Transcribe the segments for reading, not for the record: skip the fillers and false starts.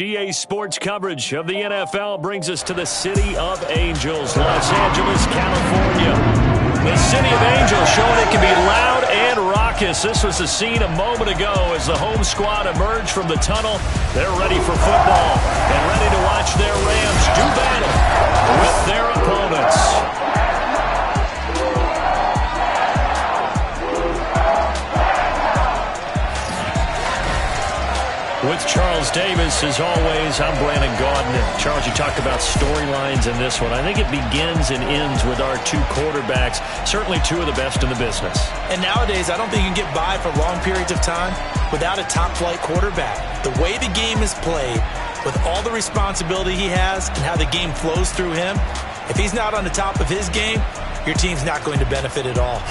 GA Sports coverage of the NFL brings us to the City of Angels, Los Angeles, California. The City of Angels showing it can be loud and raucous. This was the scene a moment ago as the home squad emerged from the tunnel. They're ready for football and ready to watch their Rams do battle with their opponents. With Charles Davis, as always, I'm Brandon Gaudin. And Charles, you talked about storylines in this one. I think it begins and ends with our two quarterbacks, certainly two of the best in the business. And nowadays, I don't think you can get by for long periods of time without a top-flight quarterback. The way the game is played, with all the responsibility he has and how the game flows through him, if he's not on the top of his game, your team's not going to benefit at all.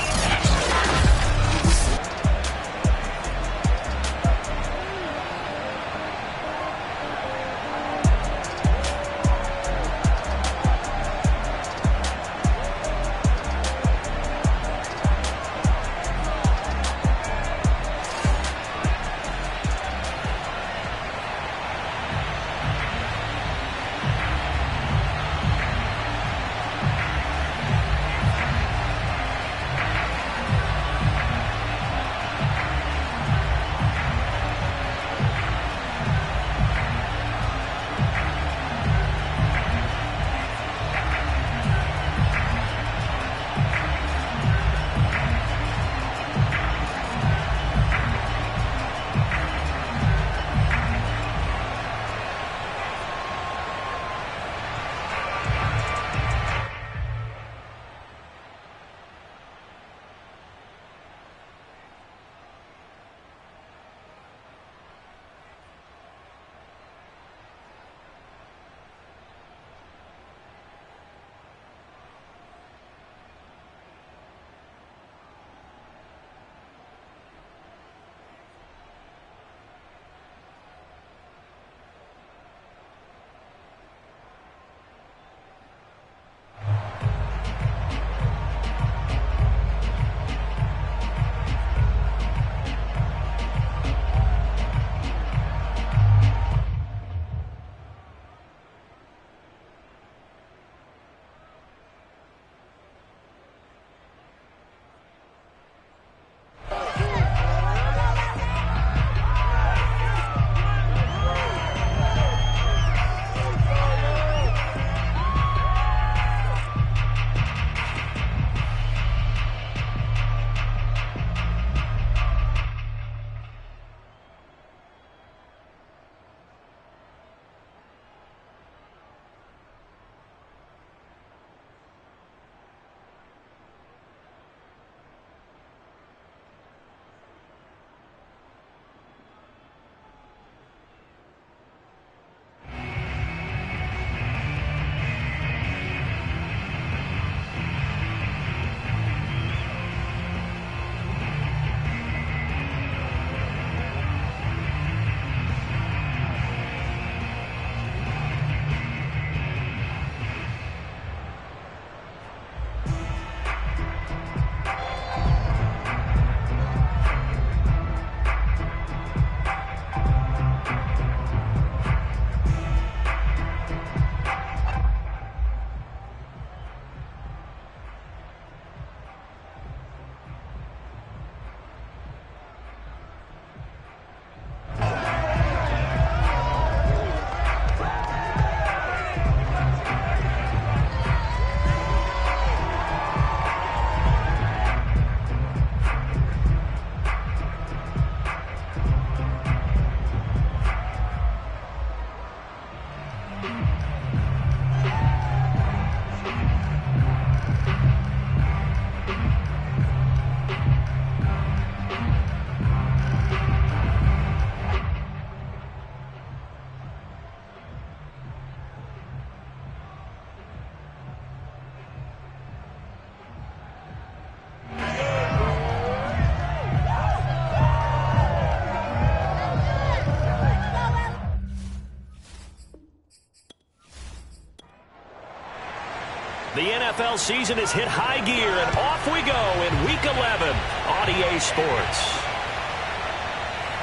The NFL season has hit high gear, and off we go in Week 11 on EA Sports.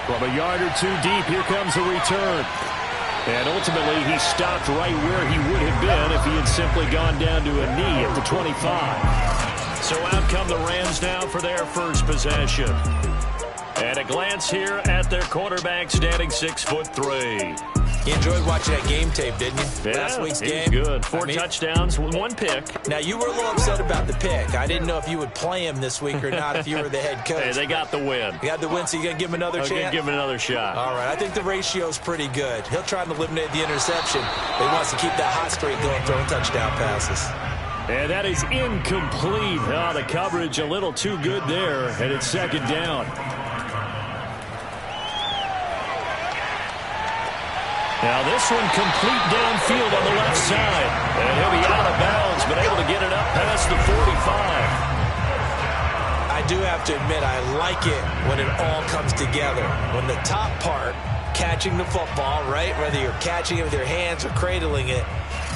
From a yard or two deep, here comes the return. And ultimately, he stopped right where he would have been if he had simply gone down to a knee at the 25. So out come the Rams now for their first possession. And a glance here at their quarterback standing 6'3". You enjoyed watching that game tape, didn't you? Yeah, Last week's he was game. good. Four touchdowns, one pick. Now, you were a little upset about the pick. I didn't know if you would play him this week or not if you were the head coach. Hey, they got the win. You got the win, so you're going to give him another chance? I'm going to give him another shot. All right, I think the ratio's pretty good. He'll try to eliminate the interception, but he wants to keep that hot streak going, throwing touchdown passes. And that is incomplete. Oh, the coverage a little too good there, and it's second down. Now this one complete downfield on the left side. And he'll be out of bounds, but able to get it up past the 45. I do have to admit, I like it when it all comes together. When the top part, catching the football, right, whether you're catching it with your hands or cradling it,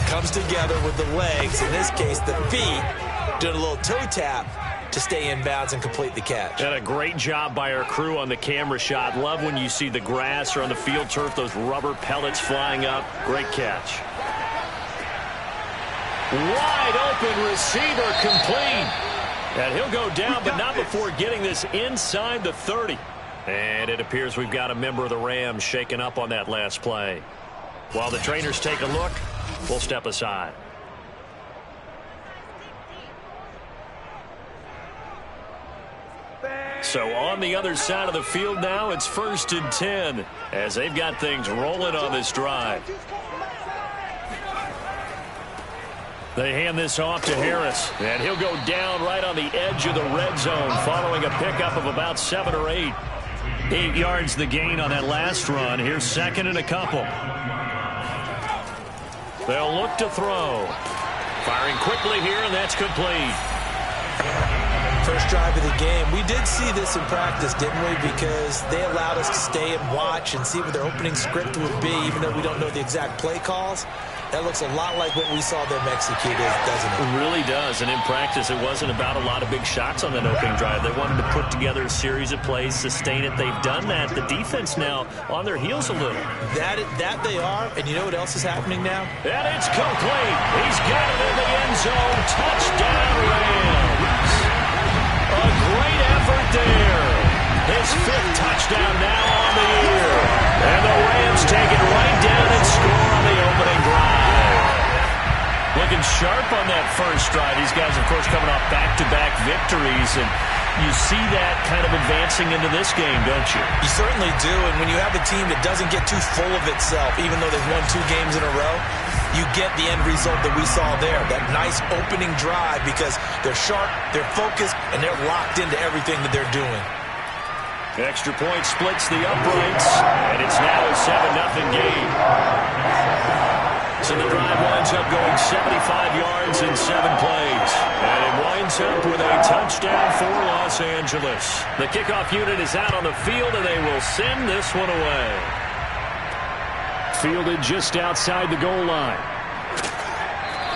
comes together with the legs, in this case the feet, doing a little toe tap to stay in bounds and complete the catch. And a great job by our crew on the camera shot. Love when you see the grass or on the field turf, those rubber pellets flying up. Great catch. Wide open receiver complete. And he'll go down, but not before getting this inside the 30. And it appears we've got a member of the Rams shaken up on that last play. While the trainers take a look, we'll step aside. So on the other side of the field now, it's 1st and 10 as they've got things rolling on this drive. They hand this off to Harris, and he'll go down right on the edge of the red zone following a pickup of about 7 or 8. 8 yards the gain on that last run. Here's second and a couple. They'll look to throw. Firing quickly here, and that's complete. First drive of the game. We did see this in practice, didn't we? Because they allowed us to stay and watch and see what their opening script would be, even though we don't know the exact play calls. That looks a lot like what we saw them execute, doesn't it? It really does. And in practice, it wasn't about a lot of big shots on that opening drive. They wanted to put together a series of plays, sustain it. They've done that. The defense now on their heels a little. That they are. And you know what else is happening now? And it's complete. He's got it in the end zone. Touchdown, Rams. A great effort there. His 5th touchdown now on the year. And the Rams take it right down and score on the opening drive. Looking sharp on that first drive. These guys, of course, coming off back-to-back victories. And you see that kind of advancing into this game, don't you? You certainly do. And when you have a team that doesn't get too full of itself, even though they've won 2 games in a row, you get the end result that we saw there. That nice opening drive because they're sharp, they're focused, and they're locked into everything that they're doing. Extra point splits the uprights, and it's now a 7-0 game. So the drive winds up going 75 yards in 7 plays. And it winds up with a touchdown for Los Angeles. The kickoff unit is out on the field, and they will send this one away. Fielded just outside the goal line.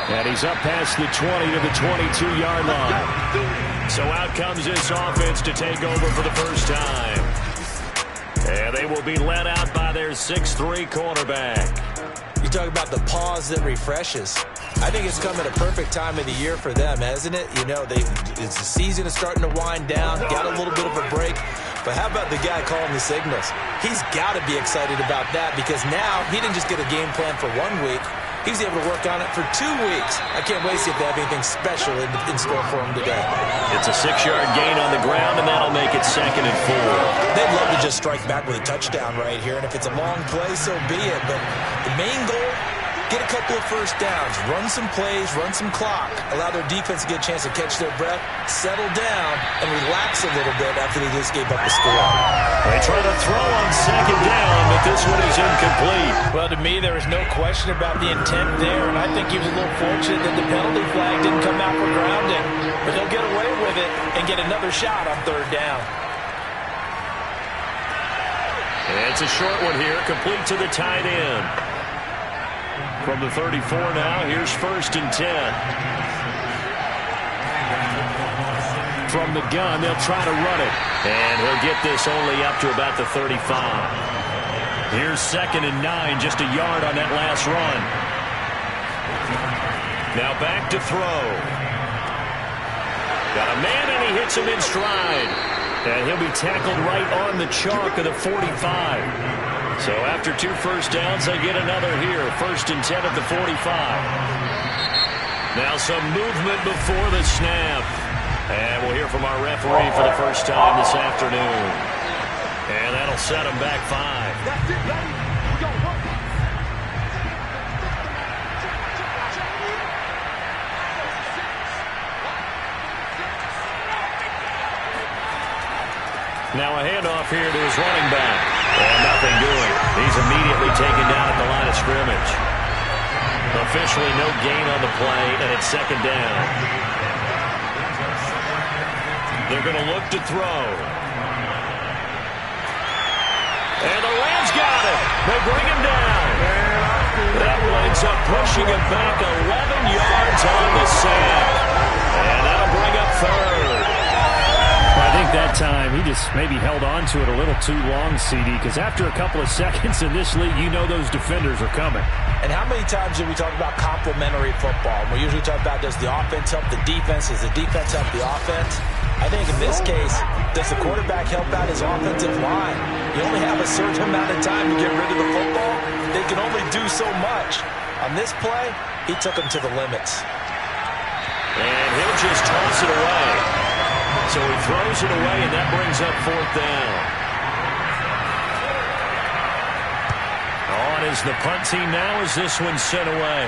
And he's up past the 20 to the 22-yard line. So out comes this offense to take over for the first time. And they will be led out by their 6'3" quarterback. You talk about the pause that refreshes. I think it's come at a perfect time of the year for them, hasn't it? You know, the season is starting to wind down, got a little bit of a break. But how about the guy calling the signals? He's got to be excited about that because now he didn't just get a game plan for 1 week. He's able to work on it for 2 weeks. I can't wait to see if they have anything special in store for him today. It's a 6-yard gain on the ground, and that'll make it 2nd and 4. They'd love to just strike back with a touchdown right here, and if it's a long play, so be it. But the main goal, get a couple of first downs, run some plays, run some clock, allow their defense to get a chance to catch their breath, settle down, and relax a little bit after they just gave up the score. They try to throw on 2nd down, but this one is incomplete. Well, to me, there was no question about the intent there, and I think he was a little fortunate that the penalty flag didn't come out for grounding. But they'll get away with it and get another shot on 3rd down. And it's a short one here, complete to the tight end. From the 34 now, here's 1st and 10. From the gun, they'll try to run it. And he'll get this only up to about the 35. Here's 2nd and 9, just a yard on that last run. Now back to throw. Got a man, and he hits him in stride. And he'll be tackled right on the chalk of the 45. So after 2 first downs, they get another here. 1st and 10 at the 45. Now some movement before the snap. And we'll hear from our referee for the first time this afternoon. And that'll set him back 5. Now a handoff here to his running back. And nothing doing. He's immediately taken down at the line of scrimmage. Officially no gain on the play, and it's 2nd down. They're going to look to throw. And the Rams got it. They bring him down. That winds up pushing him back 11 yards on the sack. And that'll bring up 3rd. Well, I think that time he just maybe held on to it a little too long, CD, because after a couple of seconds in this league, you know those defenders are coming. And how many times do we talk about complementary football? We usually talk about, does the offense help the defense? Does the defense help the offense? I think in this case, does the quarterback help out his offensive line? You only have a certain amount of time to get rid of the football. They can only do so much. On this play, he took them to the limits. And he'll just toss it away. So he throws it away, and that brings up 4th down. On is the punt team now as this one's sent away.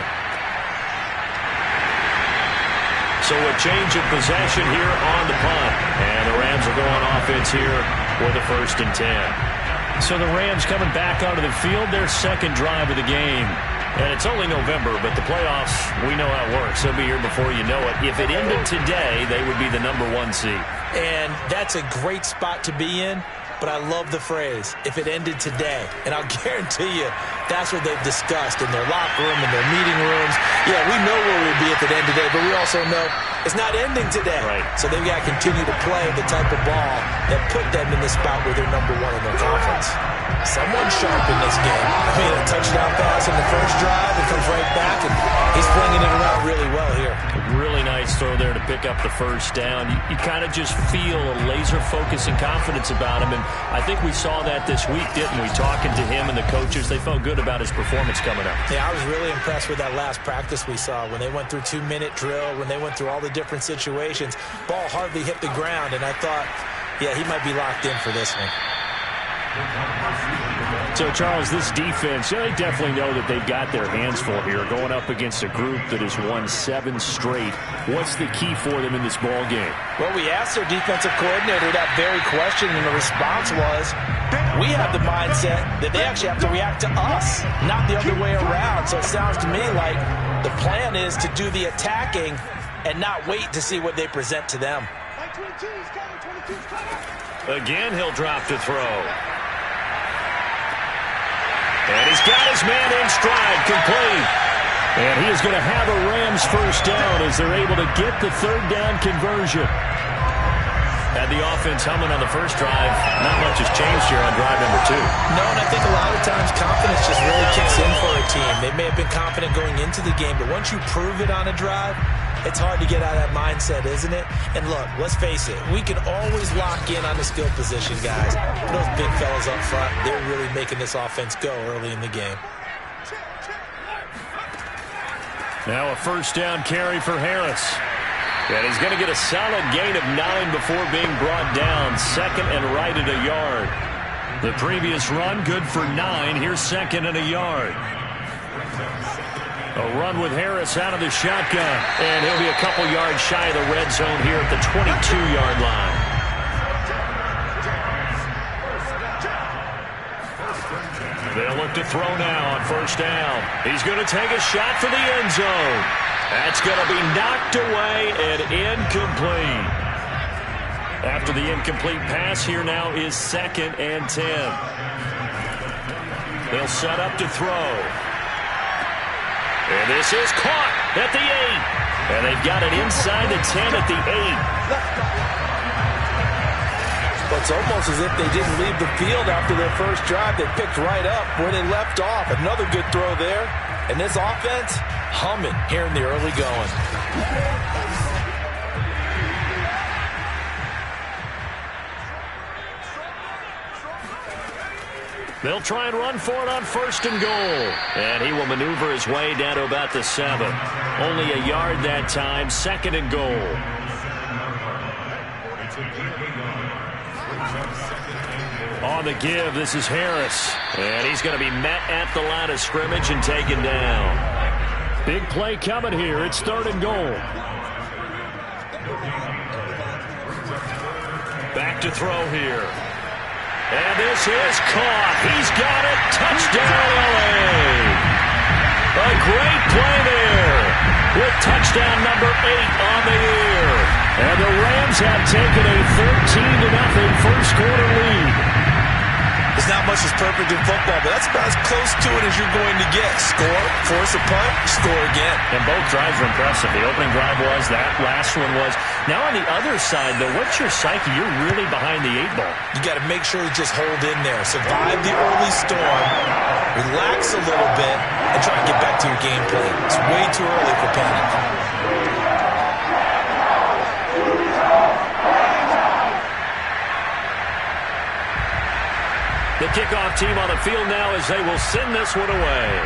So a change of possession here on the punt. And the Rams are going offense here for the 1st and 10. So the Rams coming back onto the field, their 2nd drive of the game. And it's only November, but the playoffs, we know how it works. They'll be here before you know it. If it ended today, they would be the #1 seed. And that's a great spot to be in, but I love the phrase, if it ended today. And I'll guarantee you, that's what they've discussed in their locker room, in their meeting rooms. Yeah, we know where we'd be if it ended today, but we also know it's not ending today. Right. So they've got to continue to play the type of ball that put them in the spot where they're #1 in their conference. Someone sharp in this game. I mean, a touchdown pass in the first drive and comes right back, and he's flinging it around really well here. Really nice throw there to pick up the first down. You kind of just feel a laser focus and confidence about him, and I think we saw that this week, didn't we? Talking to him and the coaches, they felt good about his performance coming up. Yeah, I was really impressed with that last practice we saw when they went through 2-minute drill, when they went through all the different situations. Ball hardly hit the ground, and I thought, yeah, he might be locked in for this one. So, Charles, this defense, they definitely know that they've got their hands full here, going up against a group that has won 7 straight. What's the key for them in this ball game? Well, we asked their defensive coordinator that very question, and the response was, we have the mindset that they actually have to react to us, not the other way around. So it sounds to me like the plan is to do the attacking and not wait to see what they present to them. Again, he'll drop to throw. And he's got his man in stride, complete. And he is going to have a Rams first down as they're able to get the 3rd down conversion. Had the offense humming on the first drive. Not much has changed here on drive #2. No, and I think a lot of times confidence just really kicks in for a team. They may have been confident going into the game, but once you prove it on a drive, it's hard to get out of that mindset, isn't it? And look, let's face it, we can always lock in on the skill position, guys. But those big fellas up front, they're really making this offense go early in the game. Now a first down carry for Harris. And he's going to get a solid gain of 9 before being brought down. 2nd and right at a yard. The previous run, good for 9. Here's 2nd and a yard. A run with Harris out of the shotgun. And he'll be a couple yards shy of the red zone here at the 22-yard line. They'll look to throw now on first down. He's going to take a shot for the end zone. That's going to be knocked away and incomplete. After the incomplete pass, here now is 2nd and 10. They'll set up to throw. And this is caught at the 8. And they've got it inside the 10 at the 8. But It's almost as if they didn't leave the field after their first drive. They picked right up where they left off. Another good throw there. And this offense, humming here in the early going. They'll try and run for it on 1st and goal. And he will maneuver his way down to about the 7. Only a yard that time, 2nd and goal. On the give, this is Harris. And he's going to be met at the line of scrimmage and taken down. Big play coming here. It's 3rd and goal. Back to throw here. And this is caught. He's got it. Touchdown, LA. A great play there with touchdown number 8 on the year. And the Rams have taken a 13-0 first quarter lead. There's not much that's perfect in football, but that's about as close to it as you're going to get. Score, force a punt, score again. And both drives were impressive. The opening drive was, that last one was. Now on the other side, though, what's your psyche? You're really behind the 8 ball. You got to make sure you just hold in there. Survive the early storm, relax a little bit, and try to get back to your game plan. It's way too early for panic. The kickoff team on the field now as they will send this one away.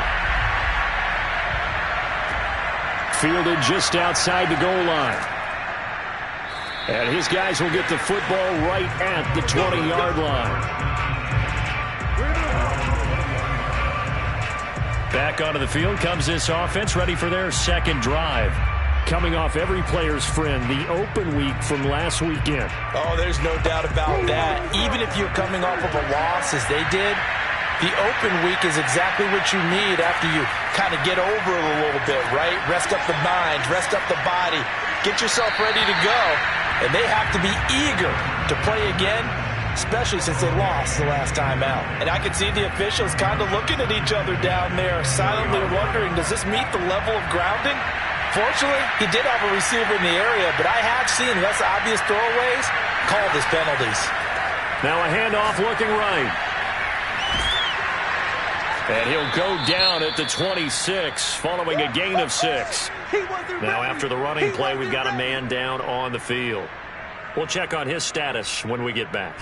Fielded just outside the goal line. And his guys will get the football right at the 20-yard line. Back onto the field comes this offense, ready for their 2nd drive. Coming off every player's friend, the open week from last weekend. Oh, there's no doubt about that. Even if you're coming off of a loss as they did, the open week is exactly what you need after you kind of get over it a little bit, right? Rest up the mind, rest up the body, get yourself ready to go. And they have to be eager to play again, especially since they lost the last time out. And I can see the officials kind of looking at each other down there, silently wondering, does this meet the level of grounding? Fortunately, he did have a receiver in the area, but I have seen less obvious throwaways called as penalties. Now a handoff looking right. And he'll go down at the 26 following a gain of 6. Now after the running play, we've got a man down on the field. We'll check on his status when we get back.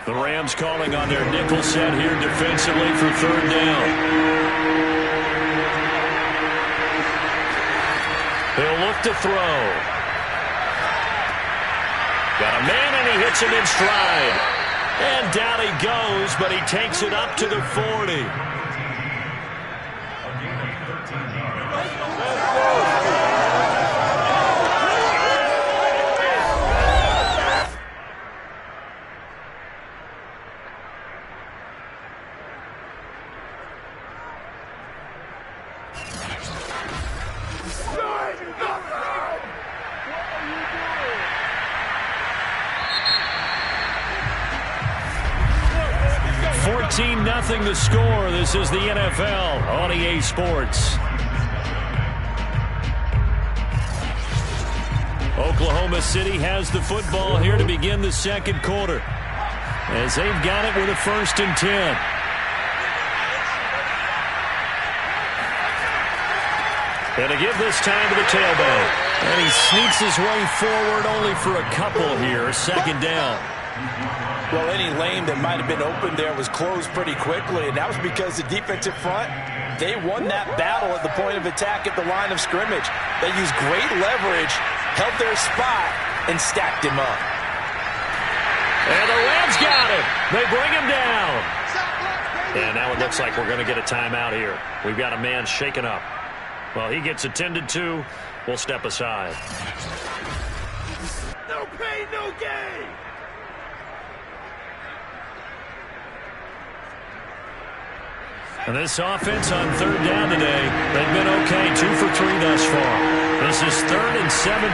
The Rams calling on their nickel set here defensively for 3rd down. He'll look to throw. Got a man and he hits him in stride. And down he goes, but he takes it up to the 40. 14-0 the score. This is the NFL on EA Sports. Oklahoma City has the football here to begin the 2nd quarter, as they've got it with a 1st and 10. And to give this time to the tailback. And he sneaks his way forward only for a couple here. 2nd down. Well, any lane that might have been open there was closed pretty quickly, and that was because the defensive front, they won that battle at the point of attack at the line of scrimmage. They used great leverage, held their spot, and stacked him up. And the Rams got him. They bring him down. And now it looks like we're going to get a timeout here. We've got a man shaken up. Well, he gets attended to. We'll step aside. No pain, no gain. And this offense on 3rd down today, they've been okay, 2 for 3 thus far. This is 3rd and 17.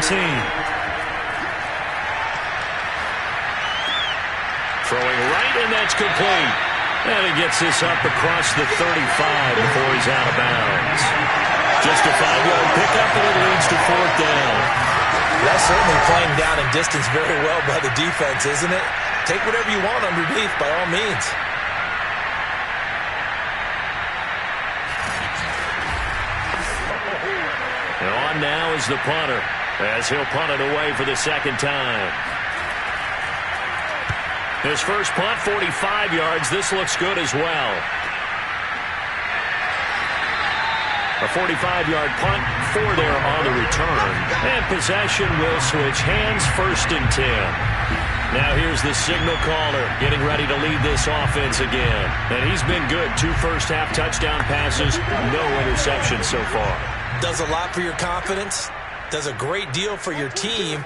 Throwing right, and that's complete. And he gets this up across the 35 before he's out of bounds. Just a 5-yard pickup, and it leads to fourth down. That's certainly playing down in distance very well by the defense, isn't it? Take whatever you want underneath, by all means. And on now is the punter, as he'll punt it away for the second time. His first punt, 45 yards. This looks good as well. A 45-yard punt, 4 there on the return. And possession will switch hands, 1st and 10. Now here's the signal caller getting ready to lead this offense again. And he's been good. 2 first-half touchdown passes, no interceptions so far. Does a lot for your confidence. Does a great deal for your team.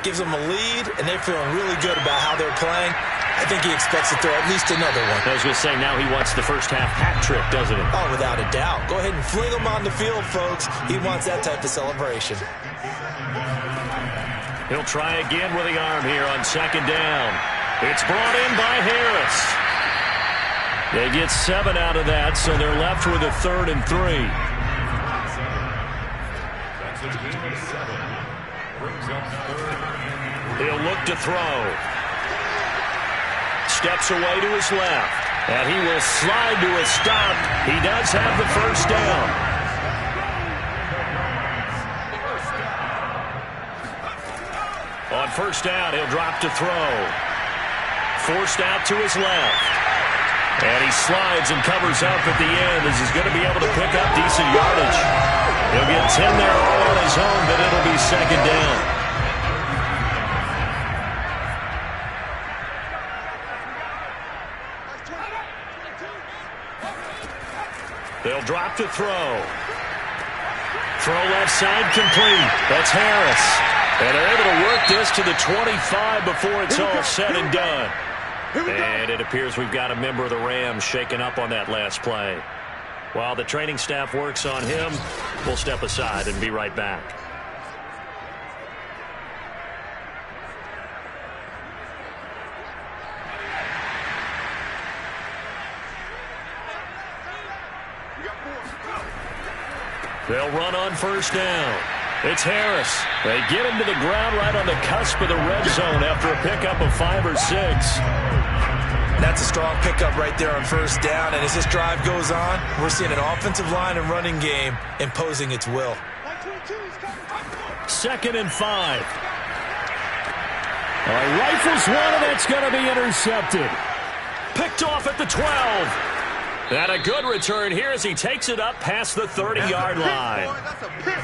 Gives them a lead, and they're feeling really good about how they're playing. I think he expects to throw at least another one. I was going to say, now he wants the first-half hat trick, doesn't he? Oh, without a doubt. Go ahead and fling him on the field, folks. He wants that type of celebration. He'll try again with the arm here on 2nd down. It's brought in by Harris. They get 7 out of that, so they're left with a 3rd and 3. He'll look to throw. Steps away to his left. And he will slide to a stop. He does have the first down. On 1st down, he'll drop to throw. Forced out to his left. And he slides and covers up at the end as he's going to be able to pick up decent yardage. He'll get 10 there all on his own, but it'll be 2nd down. They'll drop to throw. Throw left side complete. That's Harris. And they're able to work this to the 25 before it's all said and done. And it appears we've got a member of the Rams shaken up on that last play. While the training staff works on him, we'll step aside and be right back. They'll run on 1st down. It's Harris. They get him to the ground right on the cusp of the red zone after a pickup of 5 or 6. That's a strong pickup right there on 1st down. And as this drive goes on, we're seeing an offensive line and running game imposing its will. 2nd and 5. Rifles one, and that's going to be intercepted. Picked off at the 12. And a good return here as he takes it up past the 30-yard line. That's a pick.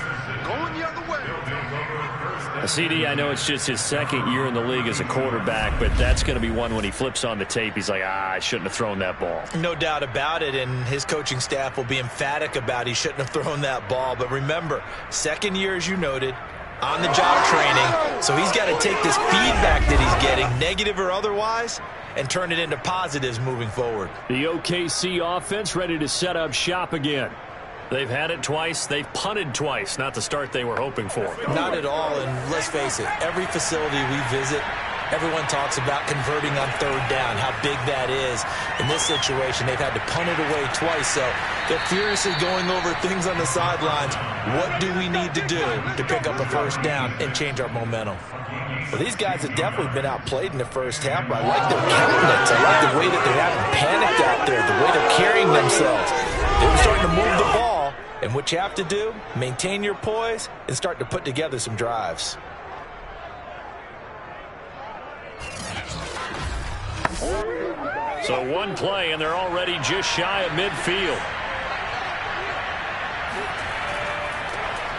Going the other way. CD, I know it's just his 2nd year in the league as a quarterback, but that's going to be one when he flips on the tape. He's like, I shouldn't have thrown that ball. No doubt about it, and his coaching staff will be emphatic about he shouldn't have thrown that ball. But remember, 2nd year, as you noted, on-the-job training. So he's got to take this feedback that he's getting, negative or otherwise, and turn it into positives moving forward. The OKC offense ready to set up shop again. They've had it twice. They've punted twice. Not the start they were hoping for. Not at all, and let's face it, every facility we visit, everyone talks about converting on 3rd down, how big that is. In this situation, they've had to punt it away twice, so they're furiously going over things on the sidelines. What do we need to do to pick up a 1st down and change our momentum? Well, these guys have definitely been outplayed in the 1st half, but I like their countenance. I like the way that they haven't panicked out there, the way they're carrying themselves. They're starting to move the ball. And what you have to do, maintain your poise and start to put together some drives. So one play, and they're already just shy of midfield.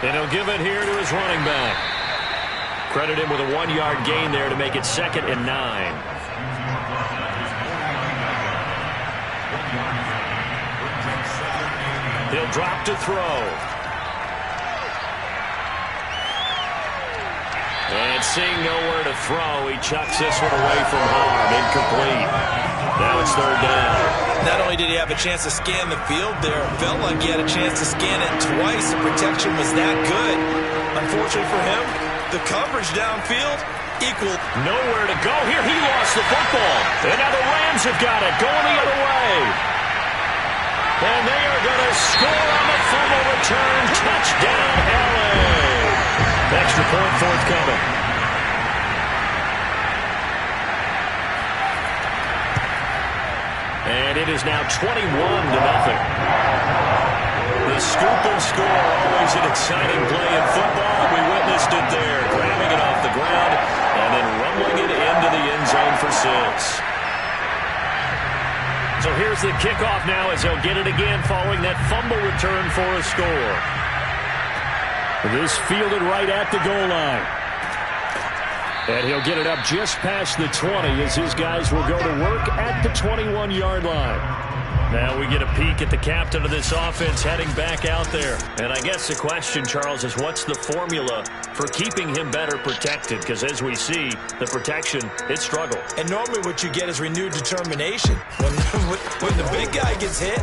And he'll give it here to his running back. Credit him with a 1-yard gain there to make it 2nd and 9. He'll drop to throw. And seeing nowhere to throw, he chucks this one away from harm. Incomplete. Now it's 3rd down. Not only did he have a chance to scan the field there, it felt like he had a chance to scan it twice. The protection was that good. Unfortunately for him, the coverage downfield equaled. Nowhere to go here. He lost the football. And now the Rams Rams have got it, going the other way. And they are going to score on the fumble return. Touchdown, LA. Extra point forthcoming. And it is now 21-0. The scoop and score, always an exciting play in football. We witnessed it there, grabbing it off the ground and then rumbling it into the end zone for 6. So here's the kickoff now as they'll get it again following that fumble return for a score. This fielded right at the goal line. And he'll get it up just past the 20 as his guys will go to work at the 21-yard line. Now we get a peek at the captain of this offense heading back out there. And I guess the question, Charles, is what's the formula for keeping him better protected? Because as we see, the protection, it struggled. And normally what you get is renewed determination. When the big guy gets hit,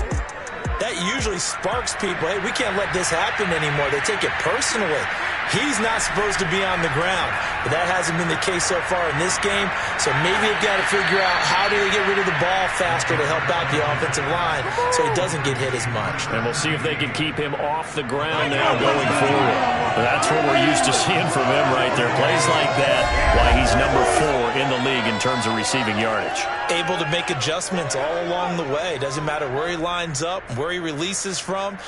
that usually sparks people. Hey, we can't let this happen anymore. They take it personally. He's not supposed to be on the ground, but that hasn't been the case so far in this game. So maybe they've got to figure out how do they get rid of the ball faster to help out the offensive line so he doesn't get hit as much. And we'll see if they can keep him off the ground now going forward. That's what we're used to seeing from him right there. Plays like that, why he's number 4 in the league in terms of receiving yardage. Able to make adjustments all along the way. Doesn't matter where he lines up, where he releases from.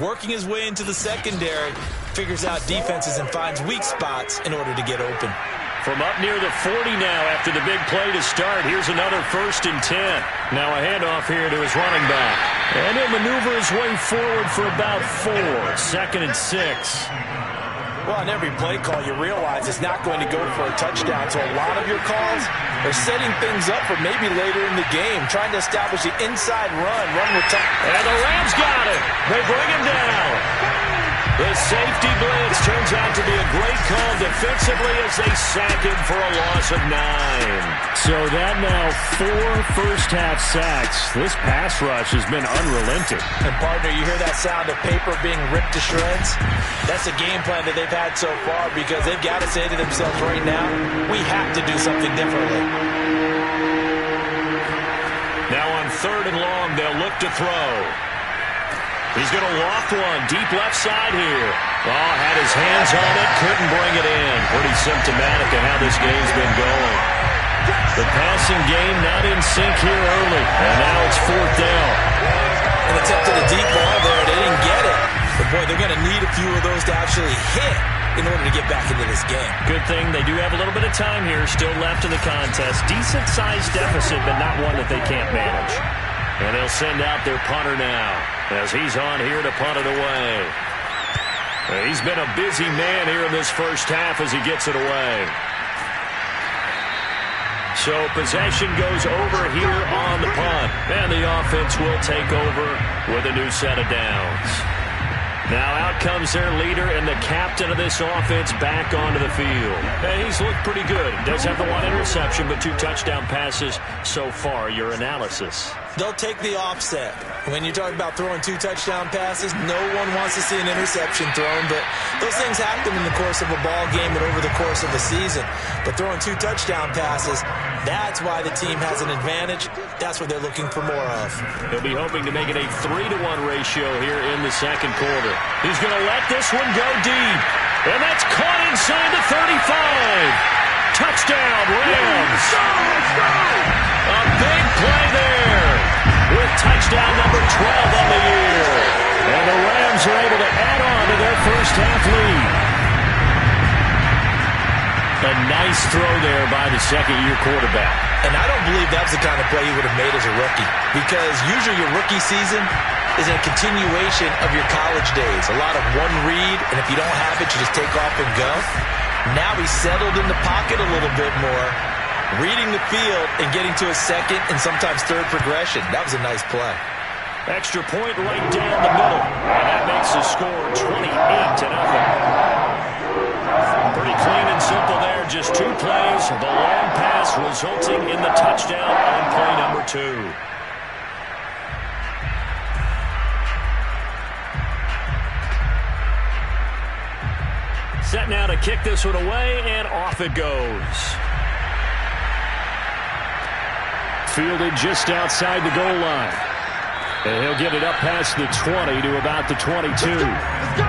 Working his way into the secondary, figures out defenses and finds weak spots in order to get open. From up near the 40 now after the big play to start. Here's another 1st and 10. Now a handoff here to his running back. And he'll maneuver his way forward for about 4. 2nd and 6. Well, on every play call, you realize it's not going to go for a touchdown. So a lot of your calls are setting things up for maybe later in the game, trying to establish the inside run with time. And the Rams got it. They bring him down. The safety blitz turns out to be a great call defensively as they sack him for a loss of 9. So that now 4 first-half sacks. This pass rush has been unrelenting. And, partner, you hear that sound of paper being ripped to shreds? That's a game plan that they've had so far because they've got to say to themselves right now, we have to do something differently. Now on 3rd and long, they'll look to throw. He's going to loft one deep left side here. Oh, had his hands on it, couldn't bring it in. Pretty symptomatic of how this game's been going. The passing game not in sync here early. And now it's 4th down. And attempted a deep ball there. They didn't get it. But, boy, they're going to need a few of those to actually hit in order to get back into this game. Good thing they do have a little bit of time here still left in the contest. Decent-sized deficit, but not one that they can't manage. And they'll send out their punter now as he's on here to punt it away. He's been a busy man here in this first half as he gets it away. So possession goes over here on the punt. And the offense will take over with a new set of downs. Now out comes their leader and the captain of this offense back onto the field. Hey, he's looked pretty good. Does have the 1 interception, but 2 touchdown passes so far. Your analysis? They'll take the offset. When you talk about throwing 2 touchdown passes, no one wants to see an interception thrown, but those things happen in the course of a ball game and over the course of a season. But throwing 2 touchdown passes, that's why the team has an advantage. That's what they're looking for more of. He'll be hoping to make it a 3-to-1 ratio here in the second quarter. He's going to let this one go deep. And that's caught inside the 35. Touchdown, Rams. A big play there with touchdown number 12 on the year. And the Rams are able to add on to their first half lead. A nice throw there by the second-year quarterback. And I don't believe that was the kind of play he would have made as a rookie. Because usually your rookie season is a continuation of your college days. A lot of one read, and if you don't have it, you just take off and go. Now he's settled in the pocket a little bit more, reading the field and getting to a second and sometimes third progression. That was a nice play. Extra point right down the middle. And that makes the score 28-0. Pretty clean and simple there. Just 2 plays. The long pass resulting in the touchdown on play number 2. Set now to kick this one away, and off it goes. fielded just outside the goal line. And he'll get it up past the 20 to about the 22. Let's go.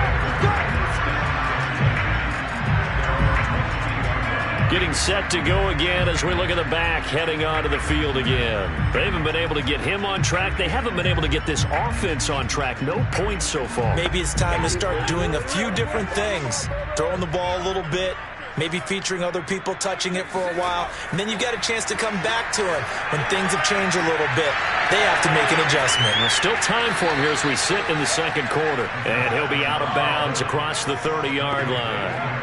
Getting set to go again as we look at the back, heading onto the field again. They haven't been able to get him on track. They haven't been able to get this offense on track. No points so far. Maybe it's time to start doing a few different things. Throwing the ball a little bit, maybe featuring other people touching it for a while, and then you've got a chance to come back to it when things have changed a little bit. They have to make an adjustment. There's still time for him here as we sit in the second quarter. And he'll be out of bounds across the 30-yard line.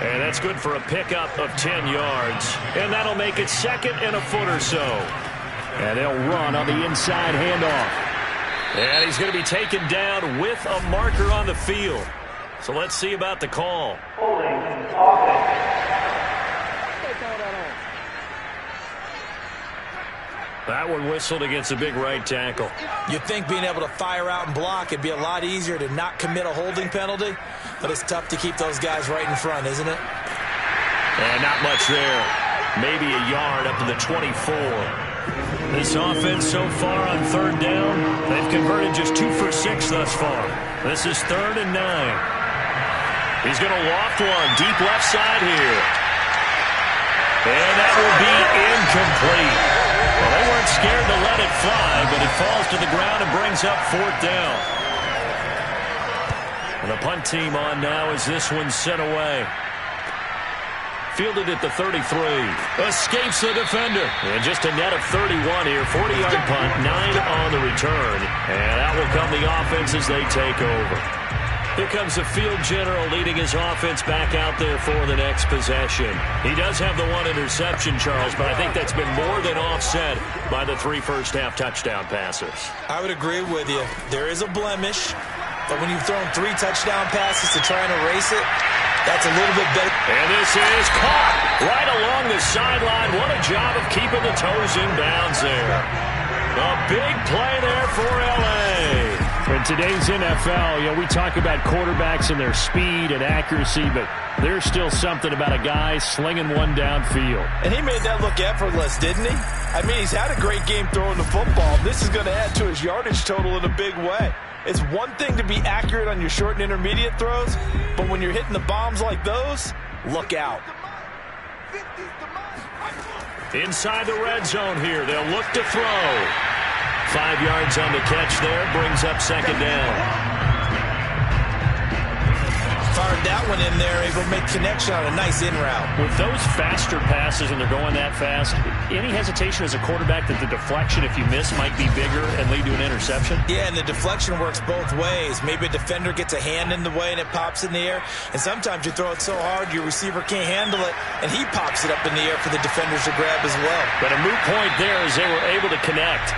And that's good for a pickup of 10 yards. And that'll make it second and a foot or so. And they'll run on the inside handoff. And he's going to be taken down with a marker on the field. So let's see about the call. Holding offense. That one whistled against a big right tackle. You'd think being able to fire out and block it'd be a lot easier to not commit a holding penalty, but it's tough to keep those guys right in front, isn't it? And not much there. Maybe a yard up to the 24. This offense so far on third down, they've converted just 2 for 6 thus far. This is 3rd and 9. He's going to loft one deep left side here. And that will be incomplete. Well, they weren't scared to let it fly, but it falls to the ground and brings up 4th down. And the punt team on now as this one's sent away. Fielded at the 33. Escapes the defender. And just a net of 31 here. 40-yard punt, 9 on the return. And out will come the offense as they take over. Here comes the field general leading his offense back out there for the next possession. He does have the 1 interception, Charles, but I think that's been more than offset by the 3 first-half touchdown passes. I would agree with you. There is a blemish, but when you've thrown 3 touchdown passes to try and erase it, that's a little bit better. And this is caught right along the sideline. What a job of keeping the toes in bounds there. A big play there for L.A. In today's NFL, we talk about quarterbacks and their speed and accuracy, but there's still something about a guy slinging one downfield. And he made that look effortless, didn't he? I mean, he's had a great game throwing the football. This is going to add to his yardage total in a big way. It's one thing to be accurate on your short and intermediate throws, but when you're hitting the bombs like those, look out. Inside the red zone here, they'll look to throw. 5 yards on the catch there, brings up 2nd down. Fired that one in there, able to make connection on a nice in route. With those faster passes and they're going that fast, any hesitation as a quarterback that the deflection, if you miss, might be bigger and lead to an interception? Yeah, and the deflection works both ways. Maybe a defender gets a hand in the way and it pops in the air, and sometimes you throw it so hard your receiver can't handle it, and he pops it up in the air for the defenders to grab as well. But a moot point there as they were able to connect.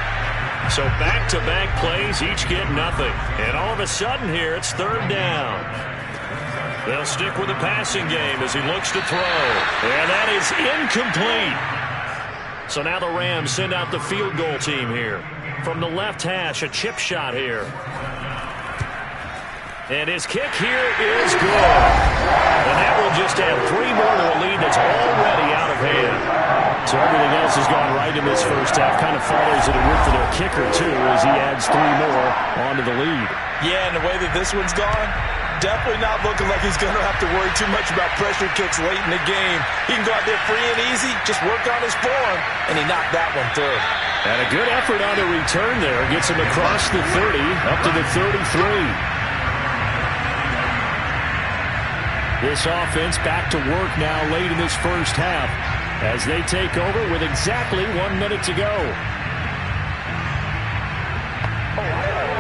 So back-to-back plays, each get nothing. And all of a sudden here, it's 3rd down. They'll stick with the passing game as he looks to throw. And that is incomplete. So now the Rams send out the field goal team here. From the left hash, a chip shot here. And his kick here is good. And that will just add 3 more to a lead that's already out of hand. So everything else has gone right in this first half. Kind of follows it a whip for their kicker, too, as he adds 3 more onto the lead. Yeah, and the way that this one's gone, definitely not looking like he's going to have to worry too much about pressure kicks late in the game. He can go out there free and easy, just work on his form, and he knocked that one through. And a good effort on the return there. Gets him across the 30, up to the 33. This offense back to work now late in this first half as they take over with exactly 1 minute to go.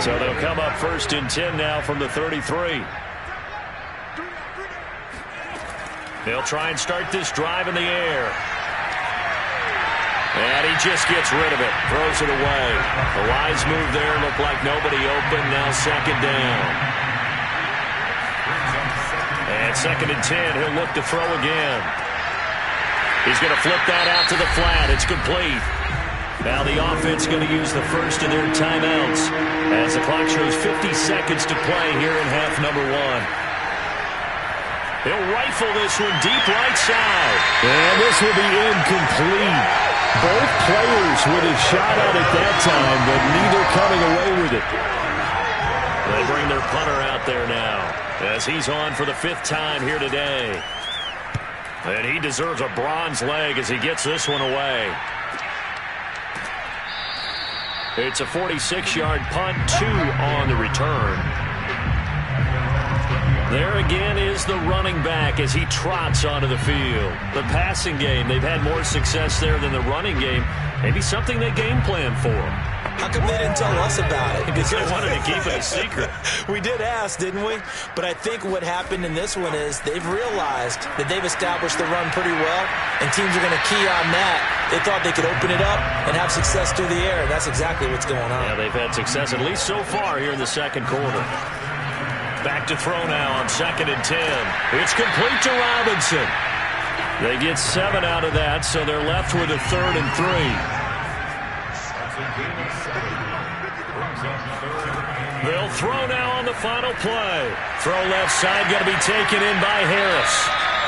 So they'll come up 1st and 10 now from the 33. They'll try and start this drive in the air. And he just gets rid of it, throws it away. The wise move there, looked like nobody open, now 2nd down. And 2nd and 10, he'll look to throw again. He's going to flip that out to the flat. It's complete. Now the offense going to use the first of their timeouts as the clock shows 50 seconds to play here in half number 1. He'll rifle this one deep right side. And this will be incomplete. Both players with a shot at it that time, but neither coming away with it. They bring their punter out there now as he's on for the 5th time here today. And he deserves a bronze leg as he gets this one away. It's a 46-yard punt, 2 on the return. There again is the running back as he trots onto the field. The passing game, they've had more success there than the running game. Maybe something they game plan for. How come they didn't tell us about it? Because they wanted to keep it a secret. We did ask, didn't we? But I think what happened in this one is they've realized that they've established the run pretty well, and teams are going to key on that. They thought they could open it up and have success through the air, and that's exactly what's going on. Yeah, they've had success at least so far here in the second quarter. Back to throw now on 2nd and 10. It's complete to Robinson. They get 7 out of that, so they're left with a 3rd and 3. They'll throw now on the final play. Throw left side, going to be taken in by Harris.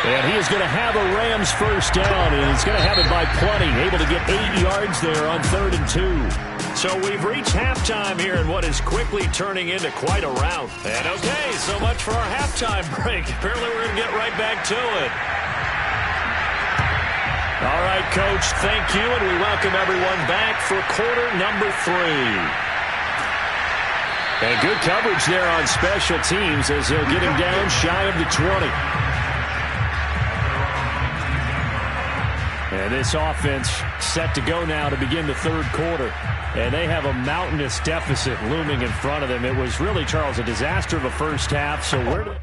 And he is going to have a Rams first down, and he's going to have it by plenty. Able to get 8 yards there on 3rd and 2. So we've reached halftime here in what is quickly turning into quite a rout. And okay, so much for our halftime break. Apparently we're going to get right back to it. All right, Coach, thank you, and we welcome everyone back for quarter number 3. And good coverage there on special teams as they'll get him down shy of the 20. And this offense set to go now to begin the 3rd quarter. And they have a mountainous deficit looming in front of them. It was really, Charles, a disaster of a first half. So where do...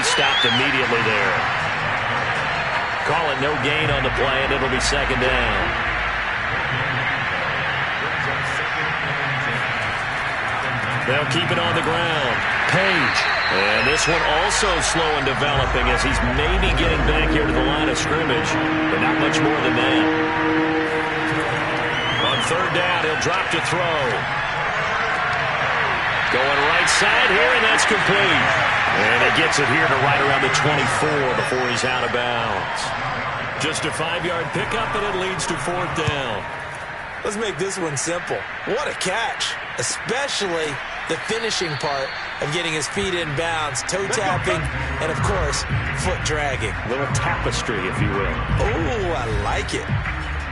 Stopped immediately there. Call it no gain on the play, and it'll be 2nd down. They'll keep it on the ground. Page. And this one also slow in developing as he's maybe getting back here to the line of scrimmage, but not much more than that. On 3rd down, he'll drop to throw. Going right side here, and that's complete. And he gets it here to right around the 24 before he's out of bounds. Just a 5-yard pickup, and it leads to 4th down. Let's make this one simple. What a catch, especially the finishing part of getting his feet in bounds, toe tapping, and, of course, foot dragging. A little tapestry, if you will. Oh, I like it.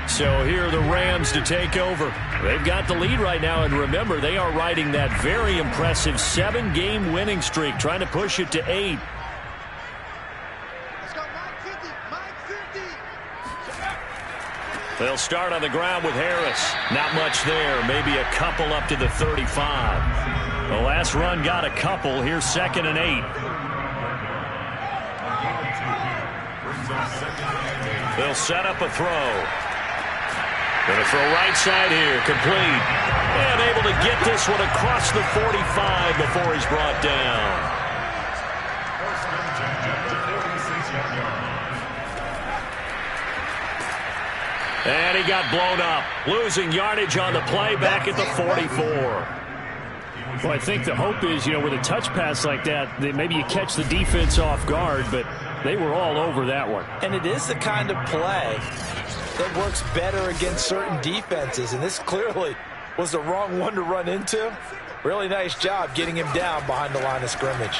So here are the Rams to take over. They've got the lead right now, and remember, they are riding that very impressive 7-game winning streak, trying to push it to 8. Let's go, Mike 50, Mike 50. They'll start on the ground with Harris. Not much there, maybe a couple up to the 35. The last run got a couple. Here's 2nd and 8. They'll set up a throw. Going to throw right side here, complete. And able to get this one across the 45 before he's brought down. And he got blown up. Losing yardage on the play back at the 44. Well, I think the hope is, with a touch pass like that, maybe you catch the defense off guard, but they were all over that one. And it is the kind of play that works better against certain defenses, and this clearly was the wrong one to run into. Really nice job getting him down behind the line of scrimmage.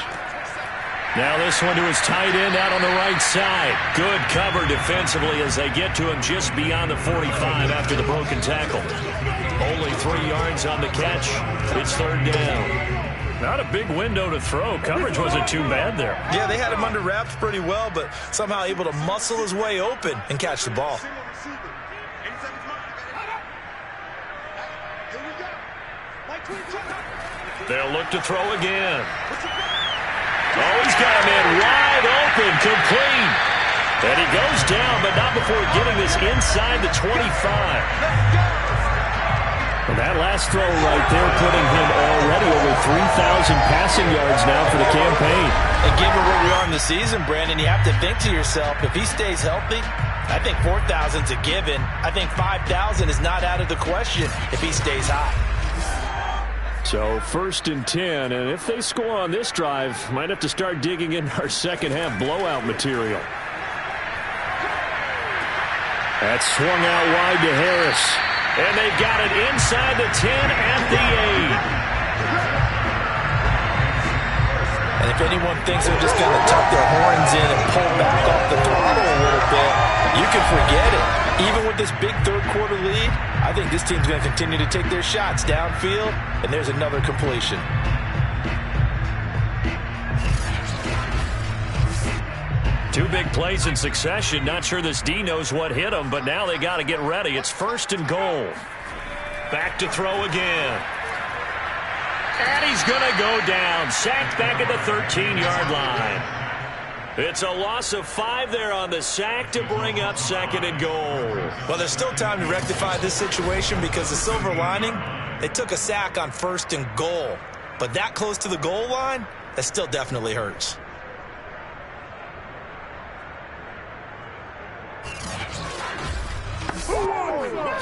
Now this one to his tight end out on the right side. Good cover defensively as they get to him just beyond the 45 after the broken tackle. Only 3 yards on the catch. It's 3rd down. Not a big window to throw. Coverage wasn't too bad there. Yeah, they had him under wraps pretty well, but somehow able to muscle his way open and catch the ball. They'll look to throw again. Oh, he's got a man wide open, complete. And he goes down, but not before getting this inside the 25. And that last throw right there putting him already over 3,000 passing yards now for the campaign. And given where we are in the season, Brandon, you have to think to yourself, if he stays healthy, I think 4,000's a given. I think 5,000 is not out of the question if he stays hot. So 1st and 10, and if they score on this drive, might have to start digging in our second half blowout material. That's swung out wide to Harris. And they've got it inside the 10 at the 8. And if anyone thinks they're just going to tuck their horns in and pull back off the throttle a little bit, you can forget it. Even with this big 3rd quarter lead, I think this team's going to continue to take their shots downfield, and there's another completion. Two big plays in succession. Not sure this D knows what hit him, but now they got to get ready. It's 1st and goal. Back to throw again. And he's going to go down. Sacked back at the 13-yard line. It's a loss of 5 there on the sack to bring up 2nd and goal. Well, there's still time to rectify this situation because the silver lining, they took a sack on 1st and goal. But that close to the goal line, that still definitely hurts.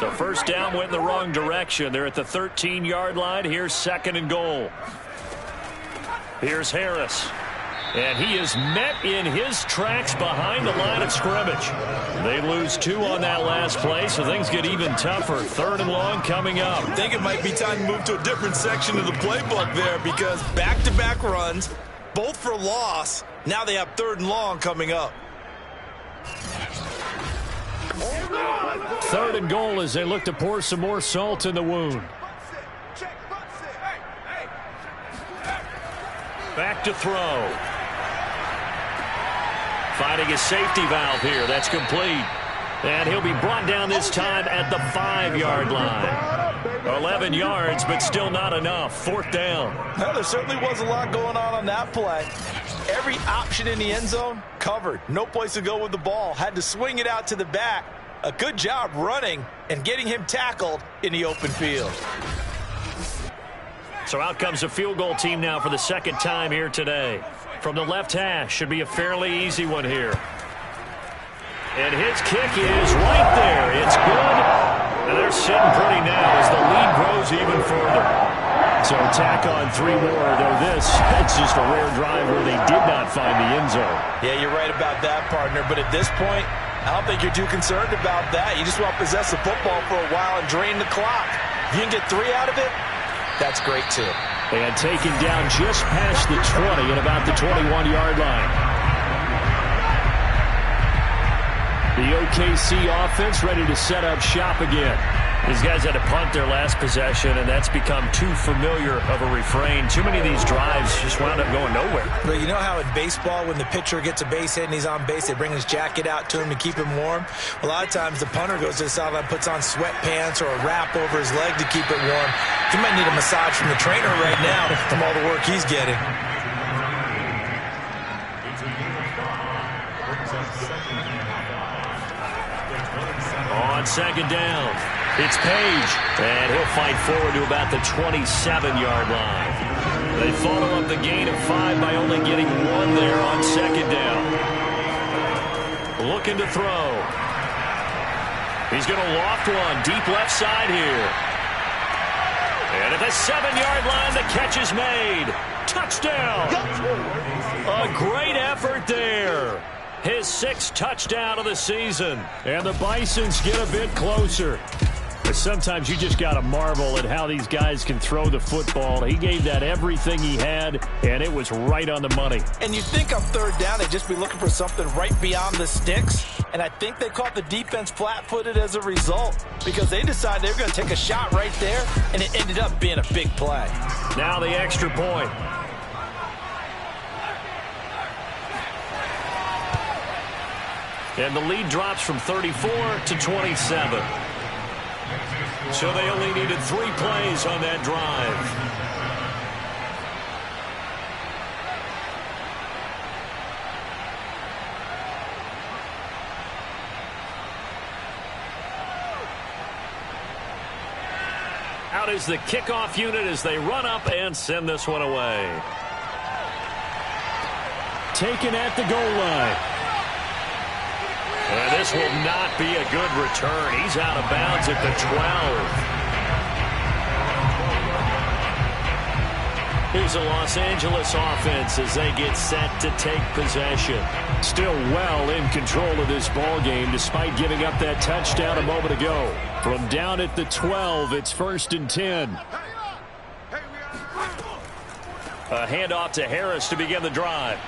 So 1st down went in the wrong direction. They're at the 13-yard line. Here's 2nd and goal. Here's Harris. And he is met in his tracks behind the line of scrimmage. They lose 2 on that last play, so things get even tougher. 3rd and long coming up. I think it might be time to move to a different section of the playbook there because back-to-back runs, both for loss. Now they have 3rd and long coming up. 3rd and goal as they look to pour some more salt in the wound. Back to throw. Finding a safety valve here. That's complete. And he'll be brought down this time at the 5-yard line. 11 yards, but still not enough. 4th down. Well, there certainly was a lot going on that play. Every option in the end zone covered. No place to go with the ball. Had to swing it out to the back. A good job running and getting him tackled in the open field. So out comes a field goal team now for the 2nd time here today. From the left hash, should be a fairly easy one here. And his kick is right there. It's good. And they're sitting pretty now as the lead grows even further. So tack on 3 more, though it's just a rare drive where they did not find the end zone. Yeah, you're right about that, partner. But at this point, I don't think you're too concerned about that. You just want to possess the football for a while and drain the clock. If you can get 3 out of it, that's great too. And taken down just past the 20 at about the 21-yard line. The OKC offense ready to set up shop again. These guys had to punt their last possession, and that's become too familiar of a refrain. Too many of these drives just wound up going nowhere. But you know how in baseball, when the pitcher gets a base hit and he's on base, they bring his jacket out to him to keep him warm? A lot of times the punter goes to the sideline, puts on sweatpants or a wrap over his leg to keep it warm. He might need a massage from the trainer right now from all the work he's getting. On second down, it's Page, and he'll fight forward to about the 27-yard line. They follow up the gain of 5 by only getting 1 there on second down. Looking to throw. He's going to loft one deep left side here. And at the 7-yard line, the catch is made. Touchdown! A great effort there. His 6th touchdown of the season. And the Bisons get a bit closer. But sometimes you just got to marvel at how these guys can throw the football. He gave that everything he had, and it was right on the money. And you think on third down they'd just be looking for something right beyond the sticks. And I think they caught the defense flat-footed as a result because they decided they were going to take a shot right there, and it ended up being a big play. Now the extra point. And the lead drops from 34 to 27. So they only needed 3 plays on that drive. Out is the kickoff unit as they run up and send this one away. Taken at the goal line. And this will not be a good return. He's out of bounds at the 12. Here's the Los Angeles offense as they get set to take possession. Still well in control of this ball game despite giving up that touchdown a moment ago. From down at the 12, it's 1st and 10. A handoff to Harris to begin the drive.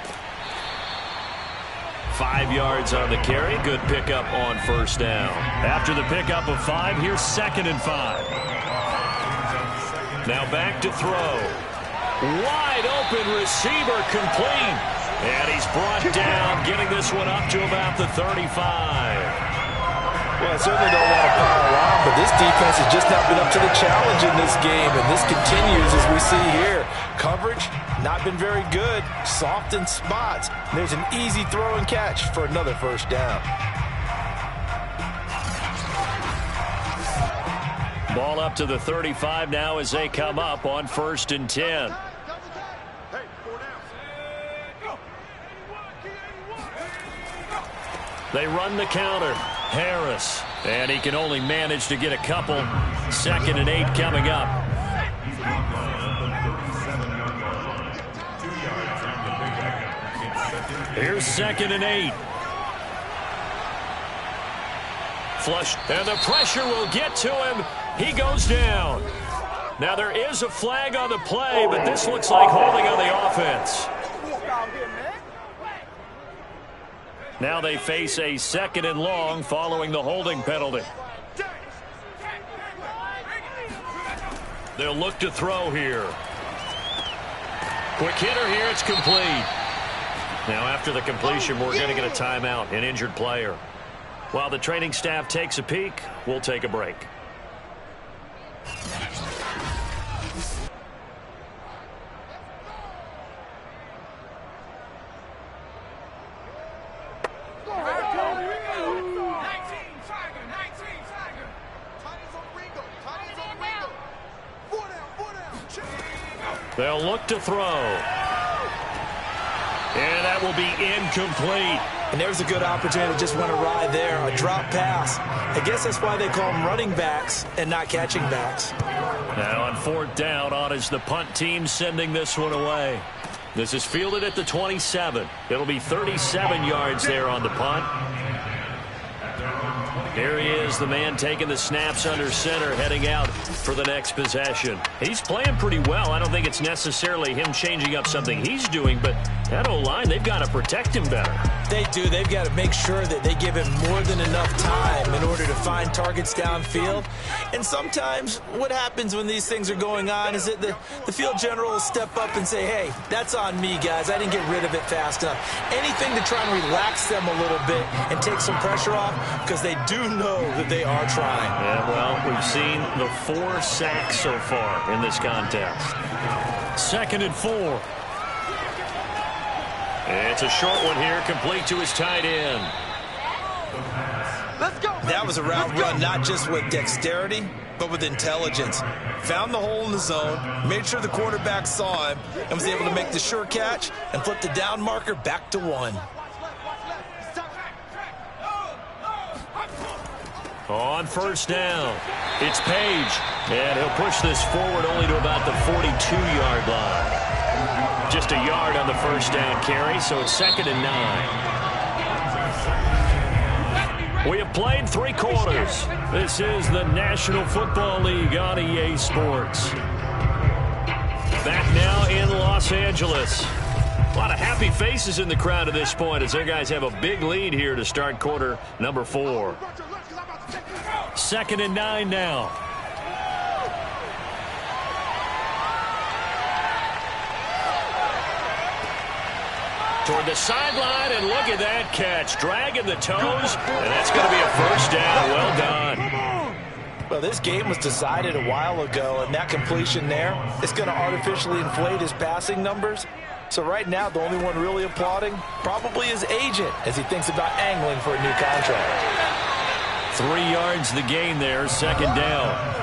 5 yards on the carry. Good pickup on 1st down. After the pickup of 5, here's 2nd and 5. Now back to throw. Wide open receiver complete. And he's brought down, getting this one up to about the 35. Well, I certainly don't want to pile on, but this defense has just not been up to the challenge in this game, and this continues as we see here. Coverage, not been very good. Soft in spots. There's an easy throw and catch for another 1st down. Ball up to the 35 now as they come up on 1st and 10. They run the counter. Harris. And he can only manage to get a couple. 2nd and 8 coming up. Here's 2nd and 8. Flush. And the pressure will get to him. He goes down. Now there is a flag on the play, but this looks like holding on the offense. Now they face a 2nd and long following the holding penalty. They'll look to throw here. Quick hitter here, it's complete. Now after the completion, we're going to get a timeout, an injured player. While the training staff takes a peek, we'll take a break. They'll look to throw. And that will be incomplete. And there's a good opportunity to just went awry there. A drop pass. I guess that's why they call them running backs and not catching backs. Now on 4th down, on is the punt team sending this one away. This is fielded at the 27. It'll be 37 yards there on the punt. Here he is, the man taking the snaps under center, heading out for the next possession. He's playing pretty well. I don't think it's necessarily him changing up something he's doing, but that O-line, they've got to protect him better. They do. They've got to make sure that they give him more than enough time in order to find targets downfield. And sometimes what happens when these things are going on is that the field general will step up and say, hey, that's on me, guys. I didn't get rid of it fast enough. Anything to try and relax them a little bit and take some pressure off, because they do know that they are trying. Yeah, well, we've seen the 4 sacks so far in this contest. 2nd and 4. It's a short one here, complete to his tight end. Let's go. That was a route run, not just with dexterity, but with intelligence. Found the hole in the zone, made sure the quarterback saw him, and was able to make the sure catch and flip the down marker back to 1. On 1st down, it's Page, and he'll push this forward only to about the 42-yard line. Just a yard on the 1st down carry, so it's 2nd and 9. We have played 3 quarters. This is the National Football League on EA Sports. Back now in Los Angeles. A lot of happy faces in the crowd at this point as their guys have a big lead here to start quarter number 4. 2nd and 9 now. Toward the sideline, and look at that catch. Dragging the toes, and that's going to be a 1st down. Well done. Well, this game was decided a while ago, and that completion there is going to artificially inflate his passing numbers. So right now, the only one really applauding probably his agent as he thinks about angling for a new contract. 3 yards the gain there, 2nd down.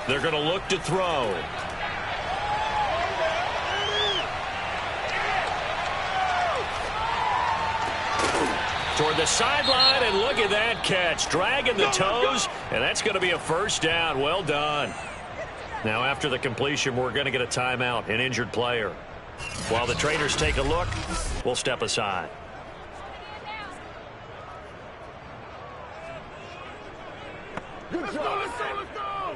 They're going to look to throw. Toward the sideline, and look at that catch. Dragging the toes, and that's going to be a 1st down. Well done. Now, after the completion, we're going to get a timeout, an injured player. While the Traders take a look, we'll step aside. Let's go, let's go, let's go!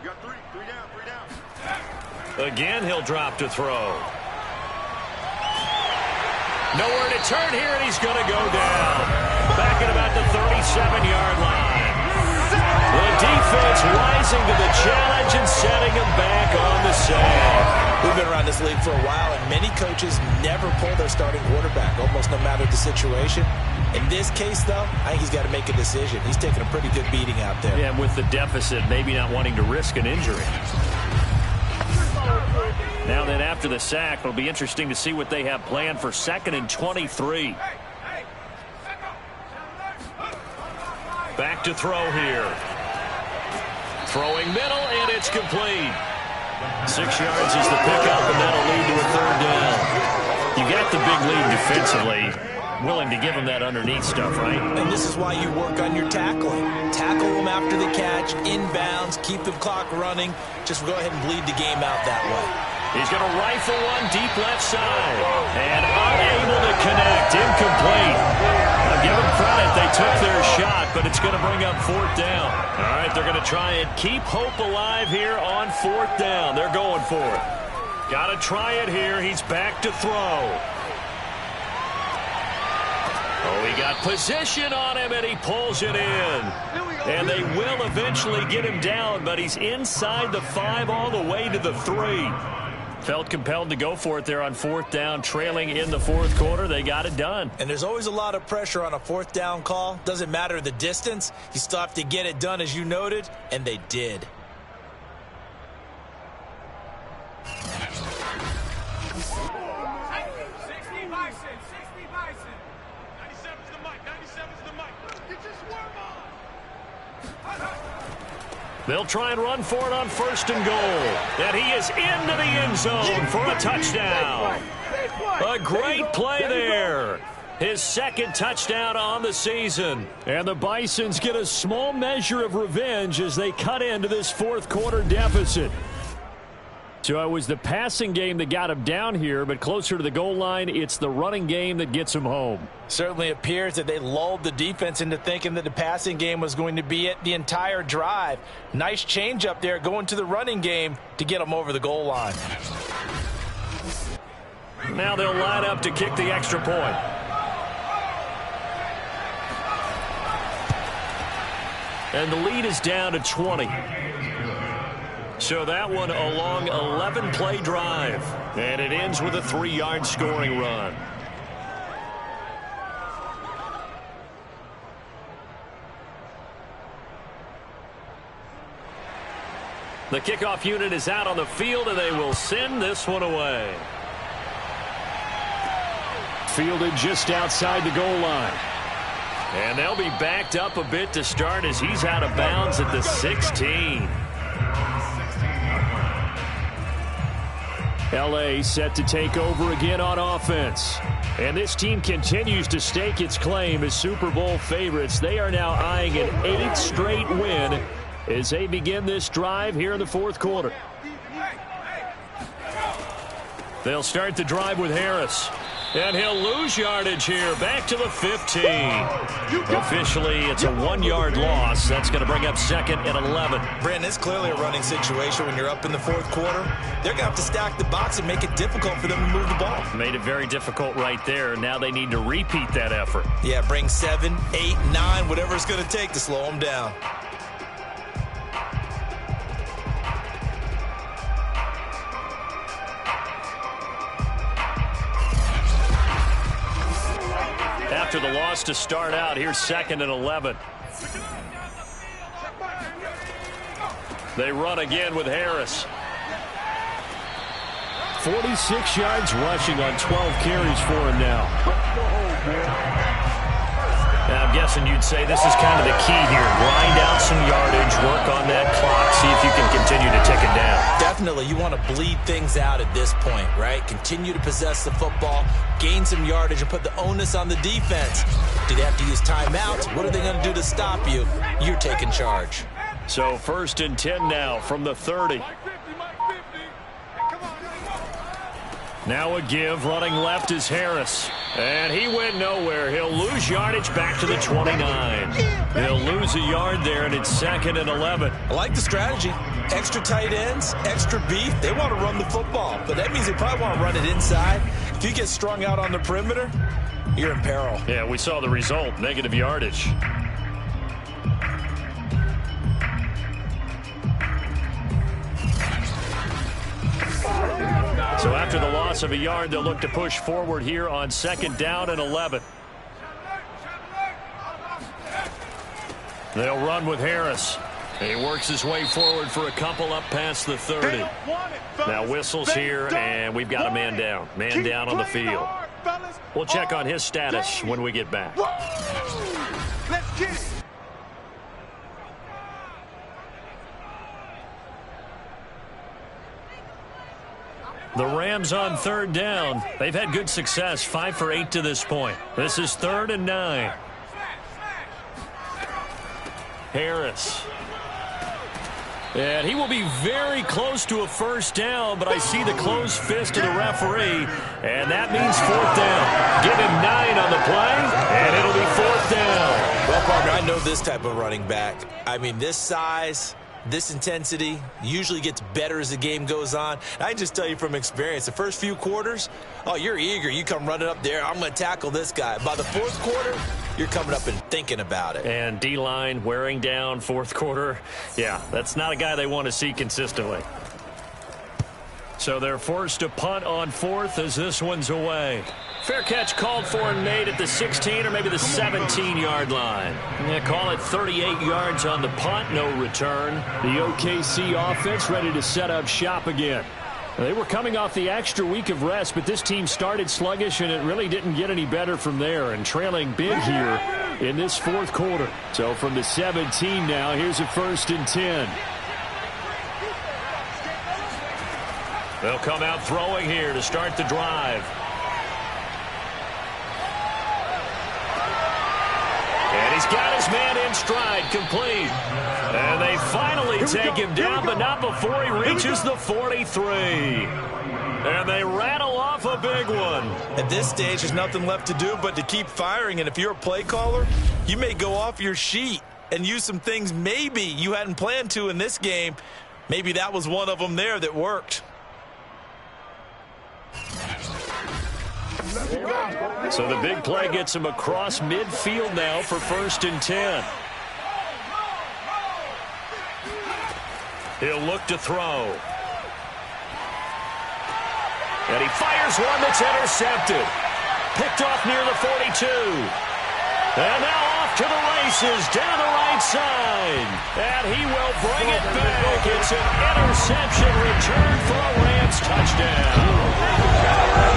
You got 3 down. Again, he'll drop to throw. Nowhere to turn here, and he's going to go down. Back at about the 37-yard line. The defense rising to the challenge and setting him back on the sand. We've been around this league for a while, and many coaches never pull their starting quarterback, almost no matter the situation. In this case, though, I think he's got to make a decision. He's taking a pretty good beating out there. Yeah, with the deficit, maybe not wanting to risk an injury. Now then, after the sack, it'll be interesting to see what they have planned for 2nd and 23. Back to throw here. Throwing middle, and it's complete. 6 yards is the pickup, and that'll lead to a 3rd down. You got the big lead defensively. Willing to give him that underneath stuff, right? And this is why you work on your tackling. Tackle them after the catch, inbounds, keep the clock running. Just go ahead and bleed the game out that way. He's going to rifle one deep left side. And unable to connect. Incomplete. Now give them credit. They took their shot, but it's going to bring up 4th down. All right, they're going to try and keep hope alive here on 4th down. They're going for it. Got to try it here. He's back to throw. Oh, he got position on him, and he pulls it in. And they will eventually get him down, but he's inside the 5 all the way to the 3. Felt compelled to go for it there on 4th down, trailing in the 4th quarter. They got it done. And there's always a lot of pressure on a 4th down call. Doesn't matter the distance. You still have to get it done, as you noted, and they did. They'll try and run for it on 1st and goal. And he is into the end zone for a touchdown. A great play there. his second touchdown on the season. And the Bisons get a small measure of revenge as they cut into this fourth quarter deficit. So it was the passing game that got him down here, but closer to the goal line, it's the running game that gets him home. Certainly appears that they lulled the defense into thinking that the passing game was going to be it the entire drive. Nice change up there going to the running game to get them over the goal line. Now they'll line up to kick the extra point. And the lead is down to 20. So that one a long 11-play drive. And it ends with a 3-yard scoring run. The kickoff unit is out on the field, and they will send this one away. Fielded just outside the goal line. And they'll be backed up a bit to start as he's out of bounds at the 16. LA set to take over again on offense. And this team continues to stake its claim as Super Bowl favorites. They are now eyeing an 8th straight win as they begin this drive here in the fourth quarter. They'll start the drive with Harris. And he'll lose yardage here, back to the 15. Officially, it's a 1-yard loss. That's going to bring up 2nd and 11. Brandon, it's clearly a running situation when you're up in the fourth quarter. They're going to have to stack the box and make it difficult for them to move the ball. Made it very difficult right there. Now they need to repeat that effort. Yeah, bring 7, 8, 9, whatever it's going to take to slow them down. After the loss to start out, here's 2nd and 11. They run again with Harris. 46 yards rushing on 12 carries for him now. I'm guessing you'd say this is kind of the key here. Grind out some yardage, work on that clock, see if you can continue to tick it down. Definitely, you want to bleed things out at this point, right? Continue to possess the football, gain some yardage, and put the onus on the defense. Do they have to use timeouts? What are they going to do to stop you? You're taking charge. So 1st and 10 now from the 30. Now a give, running left is Harris. And he went nowhere. He'll lose yardage back to the 29. He'll lose a yard there, and it's 2nd and 11. I like the strategy. Extra tight ends, extra beef. They want to run the football, but that means they probably want to run it inside. If you get strung out on the perimeter, you're in peril. Yeah, we saw the result, negative yardage. So after the loss of a yard, they'll look to push forward here on 2nd down and 11. They'll run with Harris. He works his way forward for a couple up past the 30. Now whistles here, and we've got a man down. Man down on the field. We'll check on his status when we get back. Let's get it. The Rams on 3rd down. They've had good success, 5 for 8 to this point. This is 3rd and 9. Harris. And he will be very close to a first down, but I see the closed fist of the referee, and that means 4th down. Give him 9 on the play, and it'll be 4th down. Well, partner, I know this type of running back. I mean, this size, this intensity usually gets better as the game goes on. I can just tell you from experience, the first few quarters, oh, you're eager. You come running up there, I'm going to tackle this guy. By the fourth quarter, you're coming up and thinking about it. And D-line wearing down fourth quarter. Yeah, that's not a guy they want to see consistently. So they're forced to punt on 4th as this one's away. Fair catch called for and made at the 16 or maybe the 17-yard line. Yeah, call it 38 yards on the punt, no return. The OKC offense ready to set up shop again. They were coming off the extra week of rest, but this team started sluggish, and it really didn't get any better from there, and trailing big here in this fourth quarter. So from the 17 now, here's a 1st and 10. They'll come out throwing here to start the drive. he's got his man in stride, complete. And they finally take him down, but not before he reaches the 43. And they rattle off a big one. At this stage, there's nothing left to do but to keep firing. And if you're a play caller, you may go off your sheet and use some things maybe you hadn't planned to in this game. Maybe that was one of them there that worked. So the big play gets him across midfield now for 1st and 10. He'll look to throw. And he fires one that's intercepted. Picked off near the 42. And now off to the races down the right side. And he will bring it back. It's an interception return for a Rams touchdown.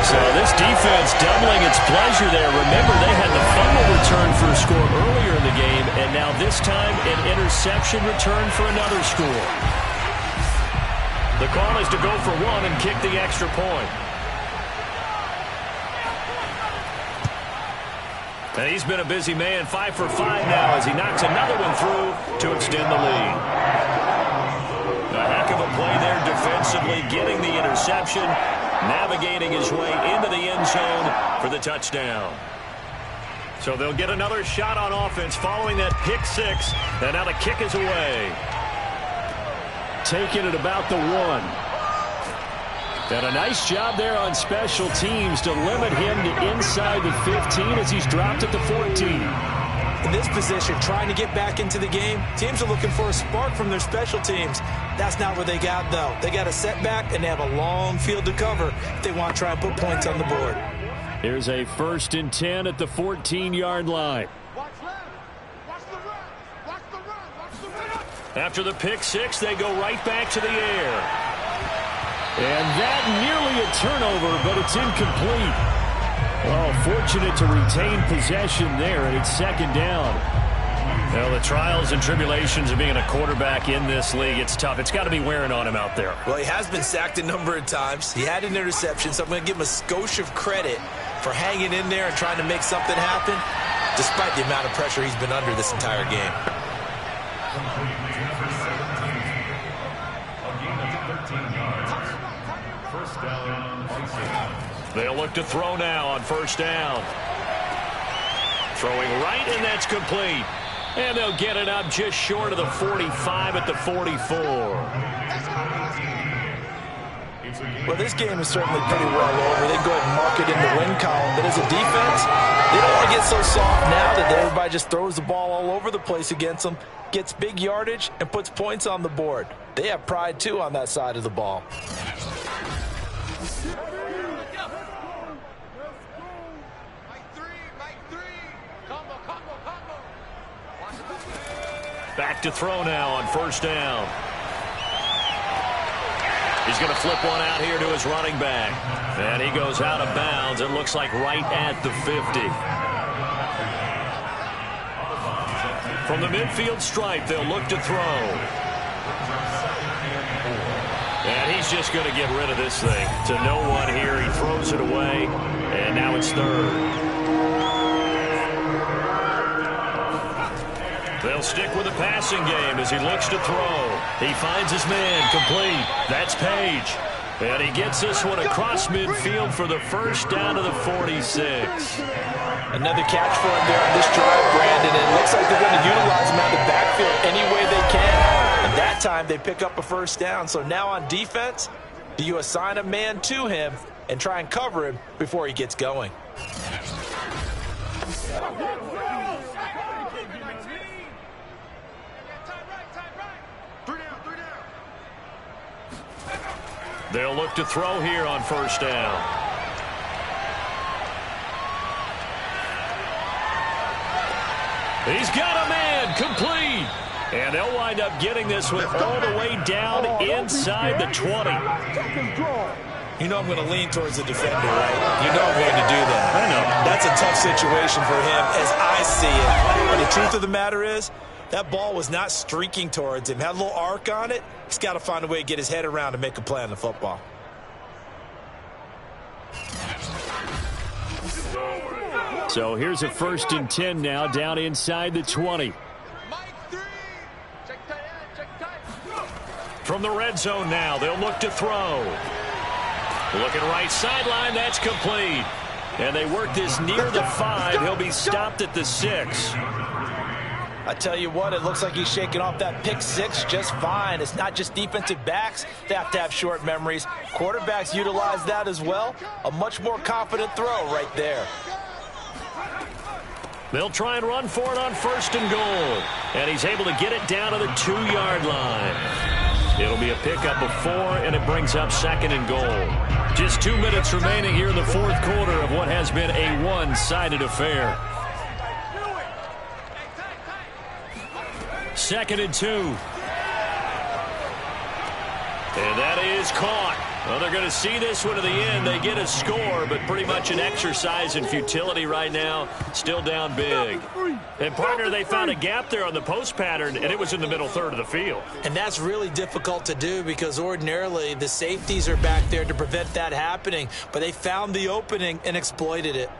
So this defense doubling its pleasure there. Remember, they had the fumble return for a score earlier in the game, and now this time an interception return for another score. The call is to go for one and kick the extra point. And he's been a busy man, 5 for 5 now as he knocks another one through to extend the lead. A heck of a play there defensively, getting the interception, navigating his way into the end zone for the touchdown. So they'll get another shot on offense following that pick 6, and now the kick is away. Taking it about the 1. And a nice job there on special teams to limit him to inside the 15 as he's dropped at the 14. In this position, trying to get back into the game, teams are looking for a spark from their special teams. That's not what they got, though. They got a setback, and they have a long field to cover if they want to try and put points on the board. Here's a 1st and 10 at the 14-yard line. After the pick 6, they go right back to the air. And that nearly a turnover, but it's incomplete. Oh, fortunate to retain possession there, and it's 2nd down. Well, the trials and tribulations of being a quarterback in this league, it's tough. It's got to be wearing on him out there. Well, he has been sacked a number of times. He had an interception, so I'm going to give him a skosh of credit for hanging in there and trying to make something happen, despite the amount of pressure he's been under this entire game. They'll look to throw now on 1st down. Throwing right, and that's complete. And they'll get it up just short of the 45 at the 44. Well, this game is certainly pretty well over. They go ahead and mark it in the win column. But as a defense, they don't want to get so soft now that everybody just throws the ball all over the place against them, gets big yardage, and puts points on the board. They have pride, too, on that side of the ball. Back to throw now on 1st down. He's going to flip one out here to his running back. And he goes out of bounds. It looks like right at the 50. From the midfield stripe, they'll look to throw. And he's just going to get rid of this thing to no one here. He throws it away, and now it's 3rd. They'll stick with the passing game as he looks to throw. He finds his man, complete. That's Page. And he gets this one across midfield for the 1st down to the 46. Another catch for him there on this drive, Brandon. And it looks like they're going to utilize him out of the backfield any way they can. And that time they pick up a 1st down. So now on defense, do you assign a man to him and try and cover him before he gets going? They'll look to throw here on 1st down. He's got a man, complete. And they'll wind up getting this one all the way down inside the 20. You know I'm going to lean towards the defender, right? You know I'm going to do that. I know. That's a tough situation for him as I see it. But the truth of the matter is, that ball was not streaking towards him. Had a little arc on it. He's got to find a way to get his head around and make a play on the football. So here's a 1st and 10 now, down inside the 20. From the red zone now, they'll look to throw. Looking right sideline, that's complete. And they work this near the 5. He'll be stopped at the 6. I tell you what, it looks like he's shaking off that pick 6 just fine. It's not just defensive backs that have to have short memories. Quarterbacks utilize that as well. A much more confident throw right there. They'll try and run for it on 1st and goal. And he's able to get it down to the 2-yard line. It'll be a pickup of 4, and it brings up 2nd and goal. Just 2 minutes remaining here in the 4th quarter of what has been a one-sided affair. 2nd and 2. And that is caught. Well, they're going to see this one to the end. They get a score, but pretty much an exercise in futility right now. Still down big. And, partner, they found a gap there on the post pattern, and it was in the middle third of the field. And that's really difficult to do because ordinarily the safeties are back there to prevent that happening. But they found the opening and exploited it.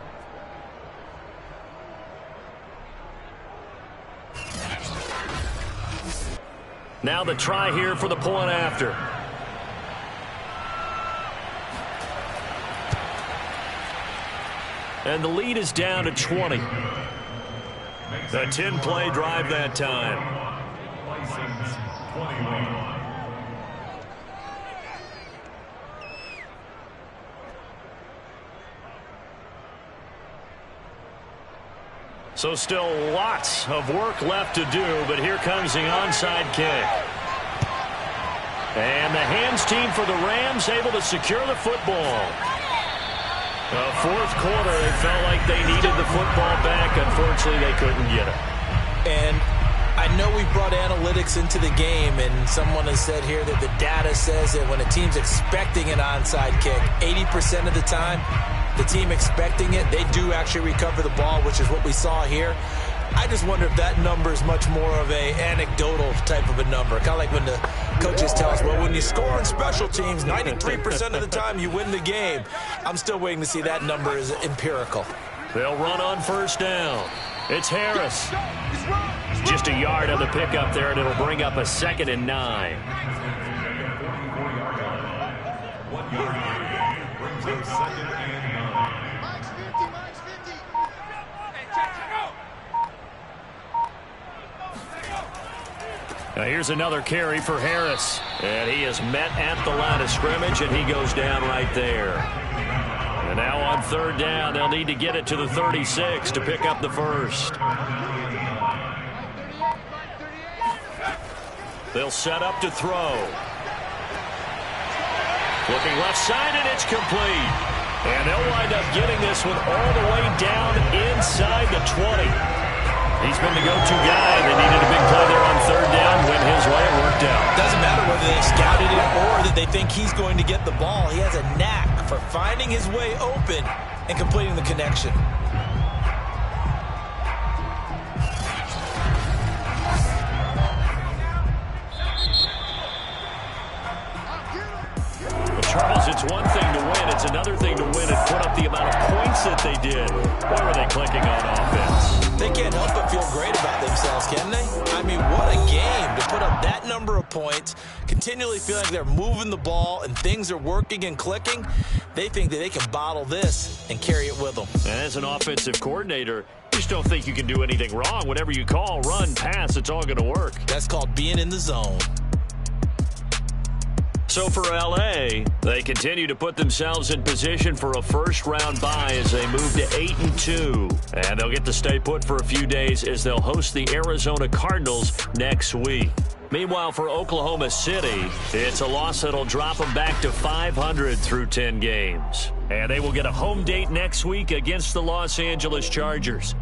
Now the try here for the point after. And the lead is down to 20. A 10-play drive that time. So still lots of work left to do, but here comes the onside kick. And the hands team for the Rams able to secure the football. The 4th quarter, they felt like they needed the football back. Unfortunately, they couldn't get it. And I know we brought analytics into the game, and someone has said here that the data says that when a team's expecting an onside kick, 80% of the time, the team expecting it, they do actually recover the ball, which is what we saw here. I just wonder if that number is much more of a anecdotal type of a number. Kind of like when the coaches tell us, well, when you score on special teams, 93% of the time you win the game. I'm still waiting to see that number is empirical. They'll run on 1st down. It's Harris. Just a yard on the pickup there, and it'll bring up a 2nd and 9. Now here's another carry for Harris. And he is met at the line of scrimmage, and he goes down right there. And now on 3rd down, they'll need to get it to the 36 to pick up the 1st. They'll set up to throw. Looking left side, and it's complete. And they'll wind up getting this one all the way down inside the 20. He's been the go-to guy. They needed a big play there on 3rd down. Went his way. It worked out. Doesn't matter whether they scouted it or that they think he's going to get the ball. He has a knack for finding his way open and completing the connection. Charles, it's one thing to win. It's another thing to win and put up the amount of points that they did. Why were they clicking on offense? They can't help but feel great about themselves, can they? I mean, what a game to put up that number of points, continually feel like they're moving the ball and things are working and clicking. They think that they can bottle this and carry it with them. And as an offensive coordinator, you just don't think you can do anything wrong. Whatever you call, run, pass, it's all going to work. That's called being in the zone. So for L.A., they continue to put themselves in position for a first-round bye as they move to 8-2. And they'll get to stay put for a few days as they'll host the Arizona Cardinals next week. Meanwhile, for Oklahoma City, it's a loss that'll drop them back to 500 through 10 games. And they will get a home date next week against the Los Angeles Chargers.